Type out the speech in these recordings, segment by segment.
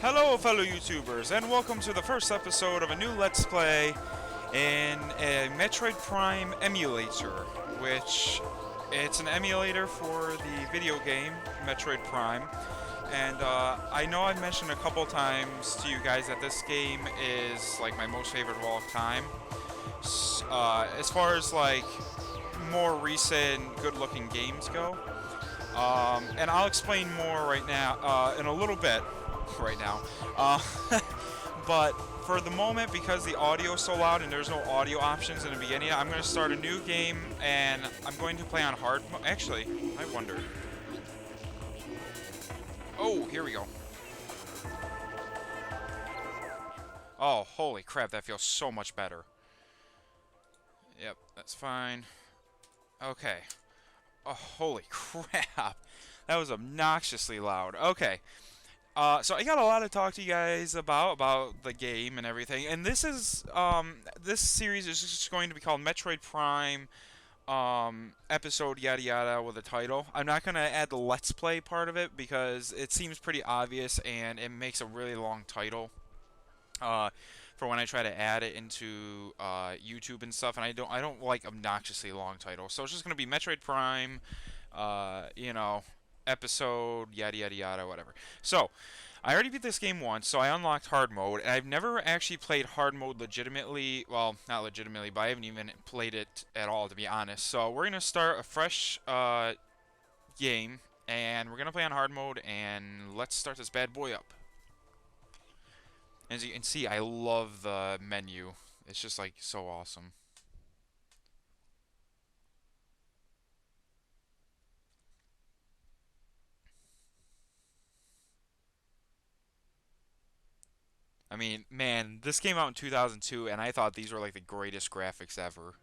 Hello, fellow YouTubers, and welcome to the first episode of a new Let's Play in a Metroid Prime emulator, which it's an emulator for the video game Metroid Prime. And I know I've mentioned a couple times to you guys that this game is like my most favorite of all time. As far as like more recent, good-looking games go, and I'll explain more right now in a little bit. Right now. But for the moment, because the audio is so loud and there's no audio options in the beginning, I'm going to start a new game and I'm going to play on hard mode. Actually, I wonder. Oh, here we go. Oh, holy crap, that feels so much better. Yep, that's fine. Okay. Oh, holy crap. That was obnoxiously loud. Okay. So I got a lot to talk to you guys about the game and everything, and this series is just going to be called Metroid Prime, episode yada yada with a title. I'm not gonna add the Let's Play part of it because it seems pretty obvious and it makes a really long title. Uh, for when I try to add it into YouTube and stuff, and I don't like obnoxiously long titles, so it's just gonna be Metroid Prime, you know, episode yada yada yada whatever. So I already beat this game once, so I unlocked hard mode, and I've never actually played hard mode legitimately. Well, not legitimately, but I haven't even played it at all, to be honest. So we're gonna start a fresh game, and we're gonna play on hard mode, and let's start this bad boy up. As you can see, I love the menu. It's just like so awesome. I mean, man, this came out in 2002, and I thought these were like the greatest graphics ever.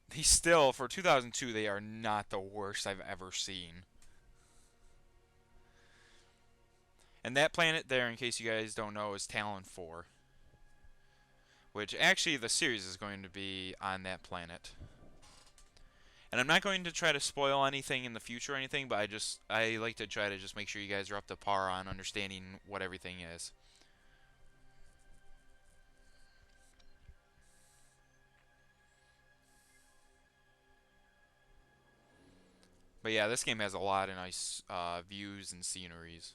They still, for 2002, they are not the worst I've ever seen. And that planet there, in case you guys don't know, is Talon 4. Which actually the series is going to be on that planet. And I'm not going to try to spoil anything in the future or anything, but I like to try to just make sure you guys are up to par on understanding what everything is. But yeah, this game has a lot of nice views and sceneries.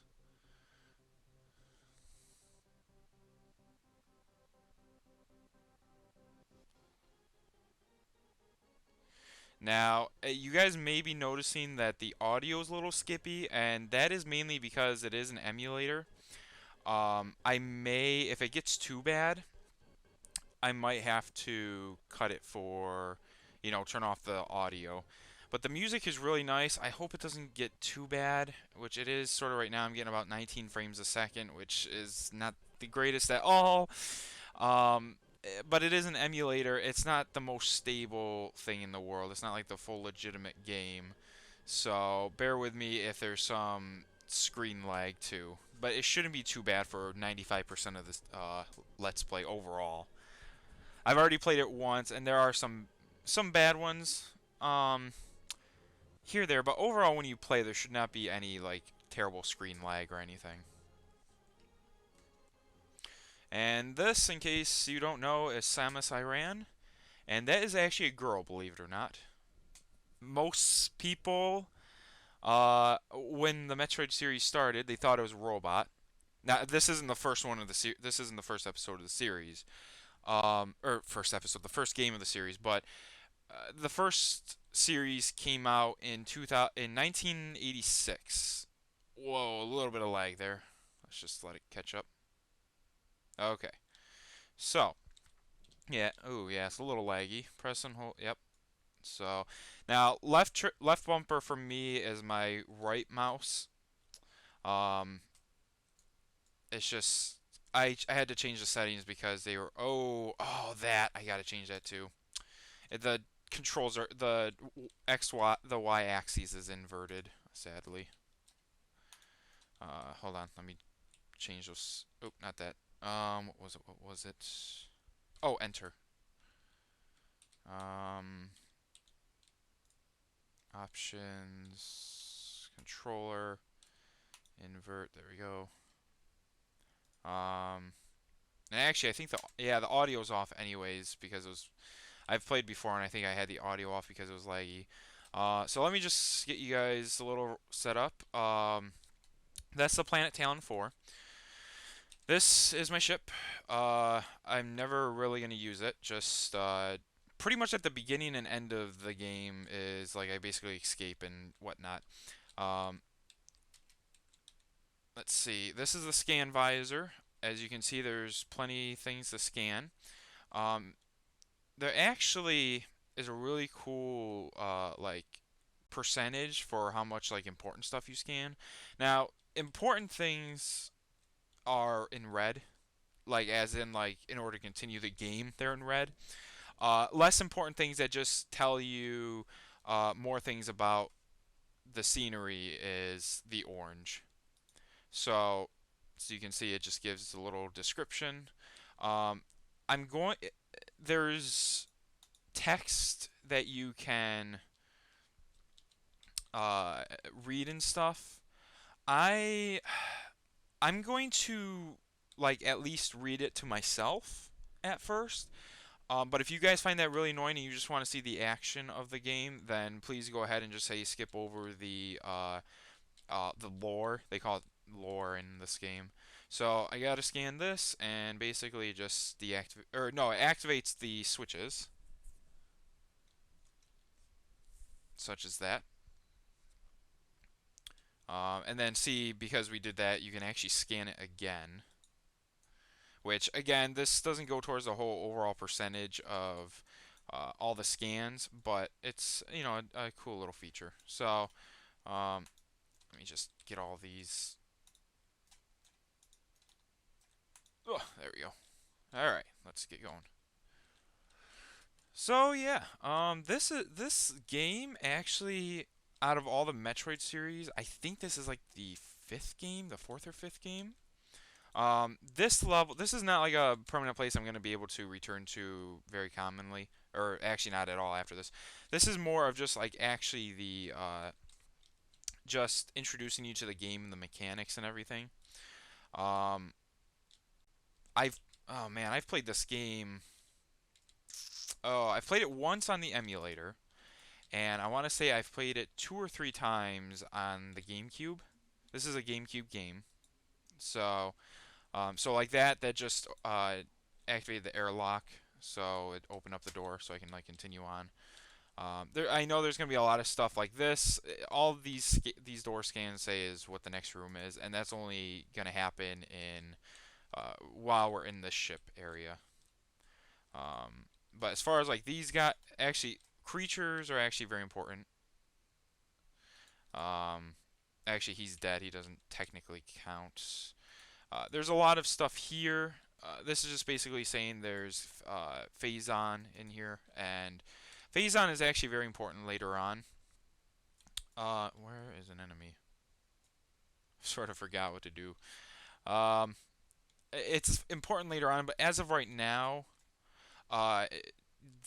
Now, you guys may be noticing that the audio is a little skippy, and that is mainly because it is an emulator. I may, if it gets too bad, I might have to cut it for, turn off the audio. But the music is really nice. I hope it doesn't get too bad, which it is sort of right now. I'm getting about 19 frames a second, which is not the greatest at all. But it is an emulator. It's not the most stable thing in the world. It's not like the full legitimate game. So bear with me if there's some screen lag too. But it shouldn't be too bad for 95% of this Let's Play overall. I've already played it once, and there are some bad ones here there, but overall when you play, there should not be any like terrible screen lag or anything. And this, in case you don't know, is Samus Aran, and that is actually a girl, believe it or not. Most people, when the Metroid series started, they thought it was a robot. Now, this isn't the first one of the this isn't the first episode of the series, or first episode, the first game of the series, but the first series came out in 1986. Whoa, a little bit of lag there. Let's just let it catch up. Okay. So, yeah. Oh, yeah, it's a little laggy. Press and hold. Yep. So, now left bumper for me is my right mouse. Um, it's just I had to change the settings because they were that I got to change that too. The controls are the y axis is inverted, sadly. Hold on, let me change those. Oh, not that. What was it? What was it? Oh, enter. Um, options, controller, Invert. There we go. And actually, I think the audio's off anyways because it was I've played before and I think I had the audio off because it was laggy. So let me just get you guys a little set up. That's the planet Talon 4. This is my ship. I'm never really gonna use it. Just pretty much at the beginning and end of the game is like I basically escape and whatnot. Um, let's see. This is the scan visor. As you can see, there's plenty things to scan. Um, there actually is a really cool like percentage for how much like important stuff you scan. Now, important things are in red, like as in like in order to continue the game, they're in red. Less important things that just tell you more things about the scenery is the orange. So, so you can see it just gives a little description. Um, I'm going. There's text that you can uh, read and stuff. I I'm going to like at least read it to myself at first. But if you guys find that really annoying and you just want to see the action of the game, then please go ahead and just say skip over the lore. They call it lore in this game. So I gotta scan this and basically just deactivate, or no, it activates the switches, such as that. And then see, because we did that, you can actually scan it again. Which, again, this doesn't go towards the whole overall percentage of all the scans, but it's, you know, a cool little feature. So, let me just get all these. Oh, there we go. All right, let's get going. So yeah, this game actually, out of all the Metroid series, I think this is like the fifth game, the fourth or fifth game. This level, this is not like a permanent place I'm going to be able to return to very commonly, or actually not at all after this. This is more of just like actually the just introducing you to the game and the mechanics and everything. Um, I've oh man, I've played this game. Oh, I've played it once on the emulator, and I want to say I've played it two or three times on the GameCube. This is a GameCube game, so so like that just activated the airlock, so it opened up the door so I can like continue on. I know there's gonna be a lot of stuff like this. All these door scans say is what the next room is, and that's only gonna happen in while we're in the ship area. But as far as like these got actually creatures are actually very important. Um, actually he's dead. He doesn't technically count. There's a lot of stuff here. This is just basically saying there's Phazon in here, and Phazon is actually very important later on. Where is an enemy? Sort of forgot what to do. Um, it's important later on, but as of right now, uh,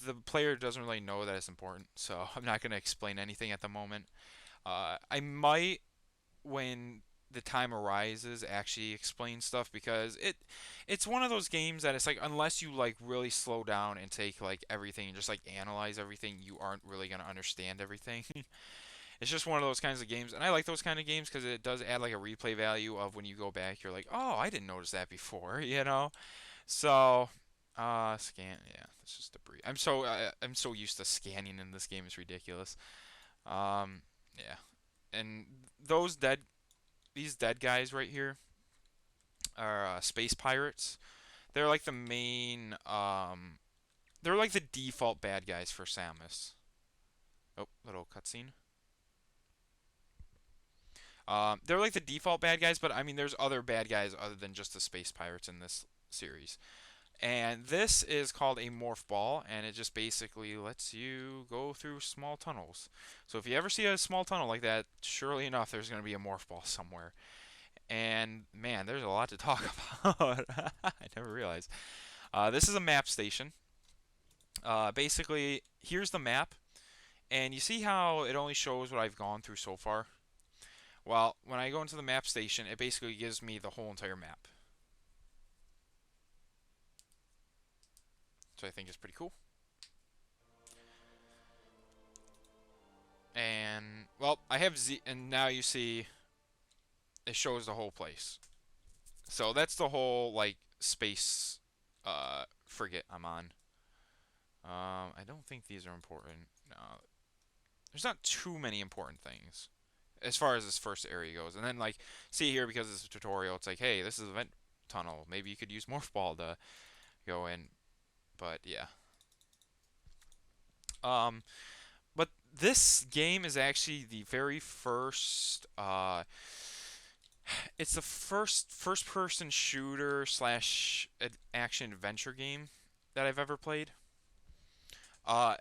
the player doesn't really know that it's important, so I'm not going to explain anything at the moment. I might, when the time arises, actually explain stuff because it's one of those games that it's like unless you like really slow down and take like everything and just like analyze everything, you aren't really going to understand everything. It's just one of those kinds of games, and I like those kind of games because it does add like a replay value of when you go back, you're like, oh, I didn't notice that before, you know. So, scan, yeah, that's just debris. I'm so used to scanning in this game, it's ridiculous. Yeah, and those dead these dead guys right here are space pirates. They're like the main they're like the default bad guys for Samus. Oh, little cutscene. They're like the default bad guys, but I mean, there's other bad guys other than just the space pirates in this series. And this is called a morph ball, and it just basically lets you go through small tunnels. So if you ever see a small tunnel like that, surely enough, there's going to be a morph ball somewhere. And man, there's a lot to talk about. I never realized. This is a map station. Basically, here's the map, and you see how it only shows what I've gone through so far. Well, when I go into the map station, it basically gives me the whole entire map, so I think it's pretty cool. And well, I have Z, and now you see it shows the whole place. So that's the whole like space frigate I'm on. I don't think these are important. No, there's not too many important things as far as this first area goes. And then like see here because it's a tutorial, it's like, hey, this is a vent tunnel. Maybe you could use morph ball to go in. But yeah. Um, but this game is actually the very first. It's the first person shooter slash action adventure game that I've ever played. Uh,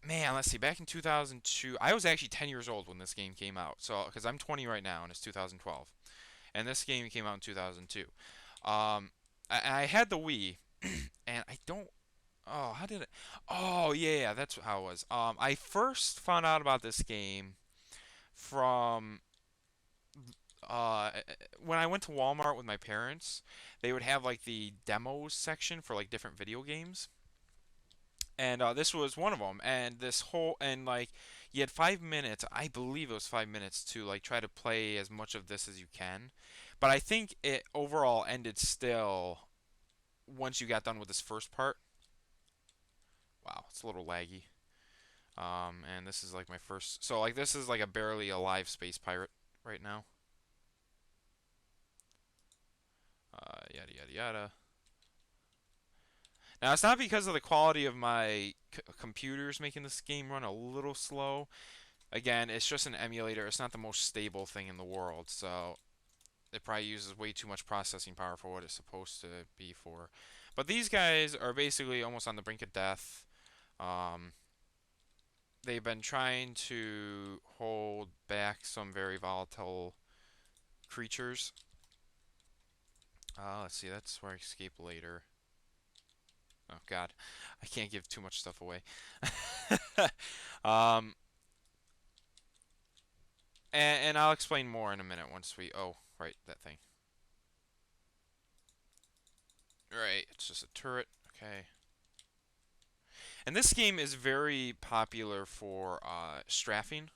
Man, let's see. Back in 2002, I was actually 10 years old when this game came out. So, because I'm 20 right now, and it's 2012, and this game came out in 2002. I had the Wii, and I don't. Oh, how did it? Oh, yeah, that's how it was. I first found out about this game from uh, when I went to Walmart with my parents. They would have like the demos section for like different video games, and this was one of them. And this whole and like you had 5 minutes, I believe it was 5 minutes to like try to play as much of this as you can. But I think it overall ended still once you got done with this first part. Wow, it's a little laggy. And this is like my first. So like this is like a barely alive space pirate right now. Yada yada yada. Now it's not because of the quality of my computers making this game run a little slow. Again, it's just an emulator. It's not the most stable thing in the world, so it probably uses way too much processing power for what it's supposed to be for. But these guys are basically almost on the brink of death. Um, they've been trying to hold back some very volatile creatures. Let's see, that's where I escape later. Oh God, I can't give too much stuff away. um, and I'll explain more in a minute once we. Oh, right, that thing. Right, it's just a turret. Okay. And this game is very popular for strafing.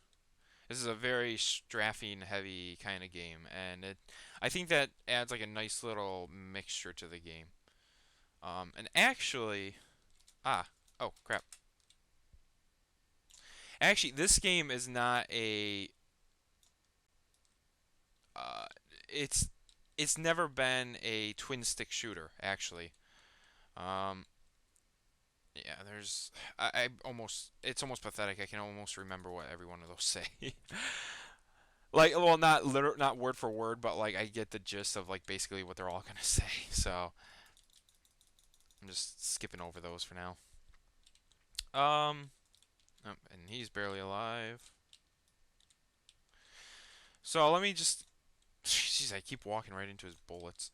This is a very strafing heavy kind of game, and I think that adds like a nice little mixture to the game. And actually, ah, oh crap. Actually, this game is not a uh, it's it's never been a twin stick shooter actually. Um, yeah, I almost it's almost pathetic. I can almost remember what every one of those say. Like, well, not word for word, but like I get the gist of like basically what they're all gonna say. So I'm just skipping over those for now. And he's barely alive. So let me just. Jeez, I keep walking right into his bullets.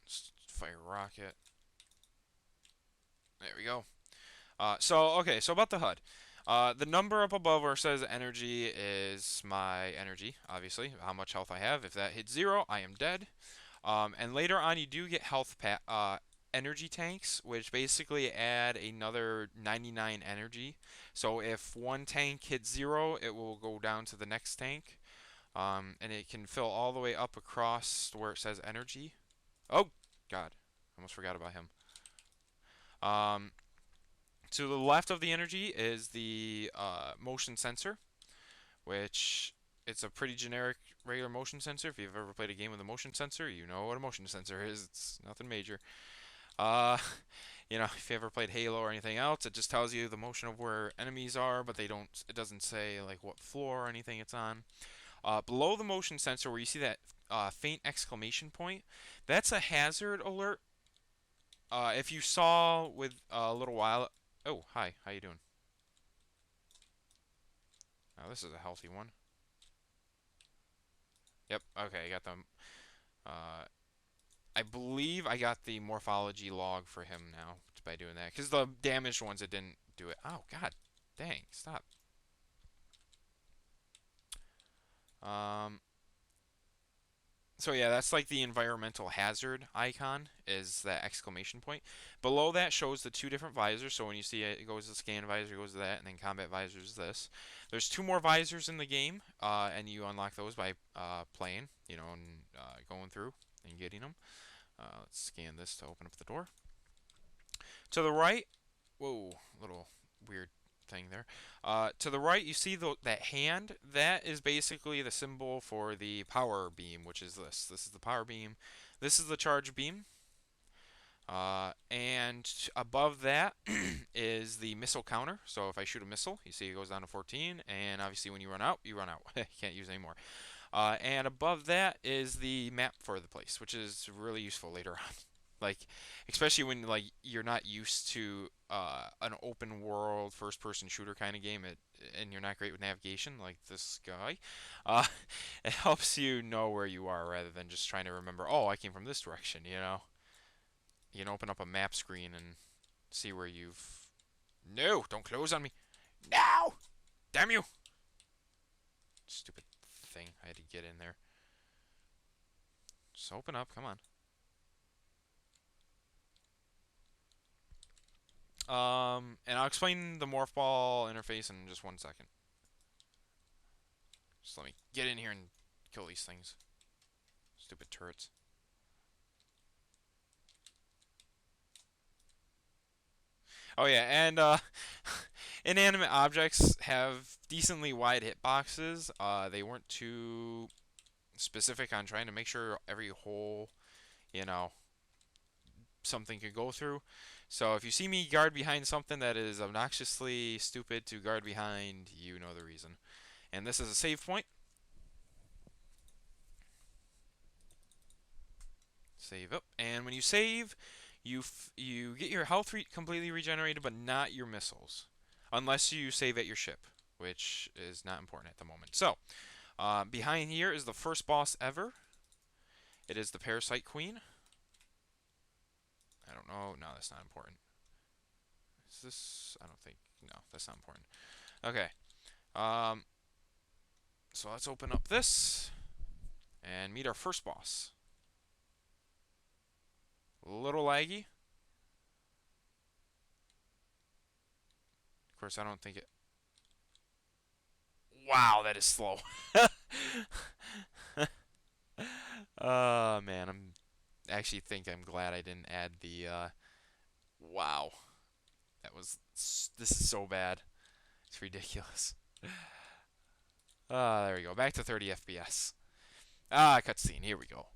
Just fire rocket. There we go. Okay, so about the HUD. The number up above where it says energy is my energy, obviously, how much health I have. If that hits zero, I am dead. And later on, you do get energy tanks, which basically add another 99 energy. So if one tank hits zero, it will go down to the next tank. And it can fill all the way up across where it says energy. Oh, God. Almost forgot about him. Um, to the left of the energy is the motion sensor, which it's a pretty generic regular motion sensor. If you've ever played a game with a motion sensor, you know what a motion sensor is. It's nothing major. Uh, if you ever played Halo or anything else, it just tells you the motion of where enemies are, but they don't. It doesn't say like what floor or anything it's on. Below the motion sensor, where you see that faint exclamation point, that's a hazard alert. If you saw with a little while. Oh, hi. How you doing? Oh, this is a healthy one. Yep. Okay, I got them. I believe I got the morphology log for him now by doing that. Because the damaged ones, it didn't do it. Oh, God. Dang. Stop. Um, so yeah, that's like the environmental hazard icon is that exclamation point. Below that shows the two different visors. So when you see it, it goes to scan visor, goes to that, and then combat visor is this. There's two more visors in the game, and you unlock those by playing, and going through and getting them. Let's scan this to open up the door. To the right, whoa, little weird thing there. To the right, you see that hand. That is basically the symbol for the power beam, which is this. This is the power beam. This is the charge beam. And above that is the missile counter. So if I shoot a missile, you see it goes down to 14. And obviously, when you run out, you run out. You can't use any more. And above that is the map for the place, which is really useful later on. Like, especially when like you're not used to an open world first person shooter kind of game, and you're not great with navigation like this guy. Uh, it helps you know where you are rather than just trying to remember. Oh, I came from this direction. You can open up a map screen and see where you've. No, don't close on me. No, damn you! Stupid thing. I had to get in there. Just open up. Come on. And I'll explain the morph ball interface in just 1 second. Just let me get in here and kill these things. Stupid turrets. Oh yeah, and inanimate objects have decently wide hitboxes. They weren't too specific on trying to make sure every hole, you know, something could go through. So if you see me guard behind something that is obnoxiously stupid to guard behind, you know the reason. And this is a save point. Save up. And when you save, you get your health completely regenerated, but not your missiles, unless you save at your ship, which is not important at the moment. So behind here is the first boss ever. It is the Parasite Queen. I don't know. No, that's not important. Is this? I don't think. No, that's not important. Okay. Um, so let's open up this and meet our first boss. A little laggy. Of course, I don't think it. Wow, that is slow. Man, I'm actually think I'm glad I didn't add the. Wow, that was. This is so bad. It's ridiculous. There we go. Back to 30 FPS. Cutscene. Here we go.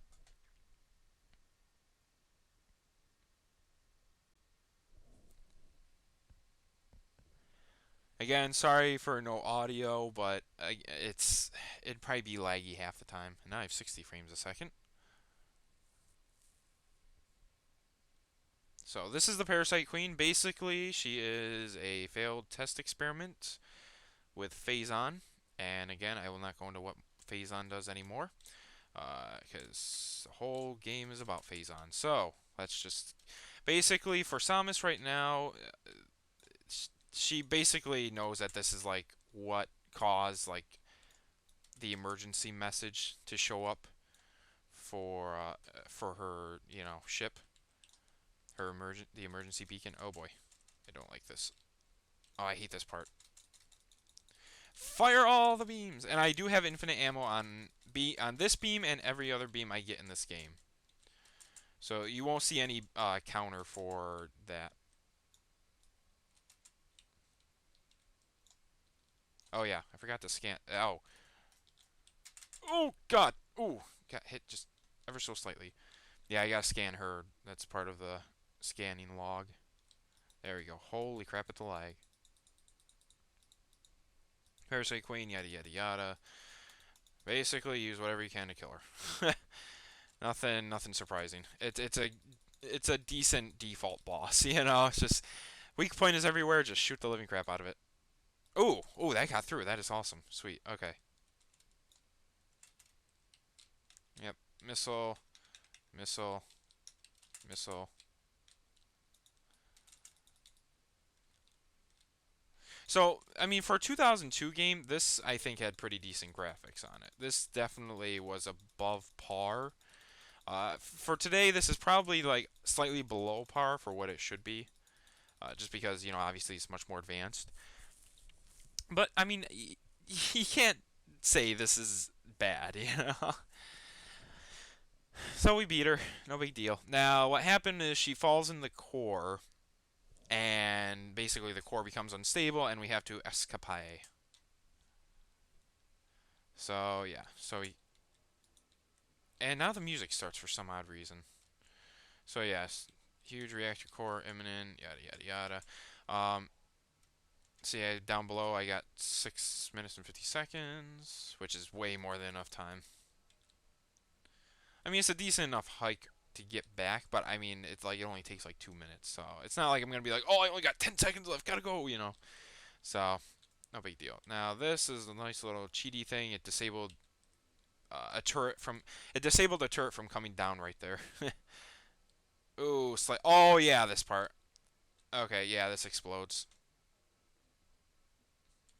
Again, sorry for no audio, but it'd probably be laggy half the time. And now I have 60 frames a second. So this is the Parasite Queen. Basically, she is a failed test experiment with Phazon. And again, I will not go into what Phazon does anymore, because the whole game is about Phazon. So let's just basically for Samus right now, she basically knows that this is like what caused like the emergency message to show up for her ship, the emergency beacon. Oh boy, I don't like this. Oh, I hate this part. Fire all the beams, and I do have infinite ammo on this beam and every other beam I get in this game. So you won't see any counter for that. Oh yeah, I forgot to scan. Oh, oh God! Ooh, got hit just ever so slightly. Yeah, I gotta scan her. That's part of the scanning log. There we go. Holy crap, it's a lag. Parasite Queen, yada yada yada. Basically, use whatever you can to kill her. Nothing surprising. It's a decent default boss. It's just weak point is everywhere. Just shoot the living crap out of it. Ooh, that got through. That is awesome. Sweet. Okay. Yep. Missile, missile, missile. So, I mean, for a 2002 game, this I think had pretty decent graphics on it. This definitely was above par. For today, this is probably like slightly below par for what it should be, just because obviously it's much more advanced. But I mean, you can't say this is bad, you know. So we beat her, no big deal. Now, what happened is she falls in the core, and basically the core becomes unstable, and we have to escape. So yeah, and now the music starts for some odd reason. So yes, huge reactor core imminent, yada yada yada. So yeah, down below I got 6 minutes and 50 seconds, which is way more than enough time. I mean, it's a decent enough hike to get back, but I mean, it's like it only takes like 2 minutes, so it's not like I'm gonna be like, oh, I only got 10 seconds left, gotta go. So no big deal. Now this is a nice little cheaty thing. It disabled a turret from coming down right there. Ooh, oh yeah, this part. Okay, yeah, this explodes.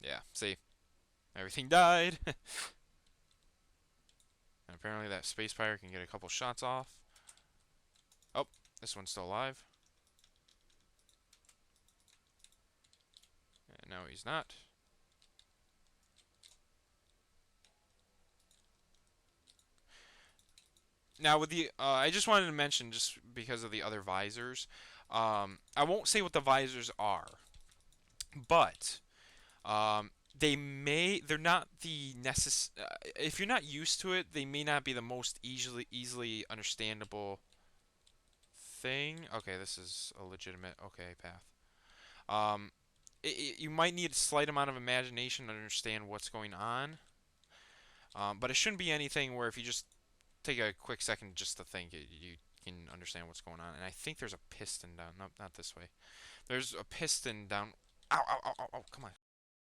Yeah, see, everything died. And apparently that space pirate can get a couple shots off. Oh, this one's still alive. And no, he's not. Now with I just wanted to mention just because of the other visors. I won't say what the visors are, but they're not the if you're not used to it, they may not be the most easily understandable thing. Okay, this is a legitimate okay path. Um, you might need a slight amount of imagination to understand what's going on. But it shouldn't be anything where if you just take a quick second just to think, you can understand what's going on. And I think there's a piston down. No, not this way. There's a piston down. Ow, ow, ow, ow, ow, come on.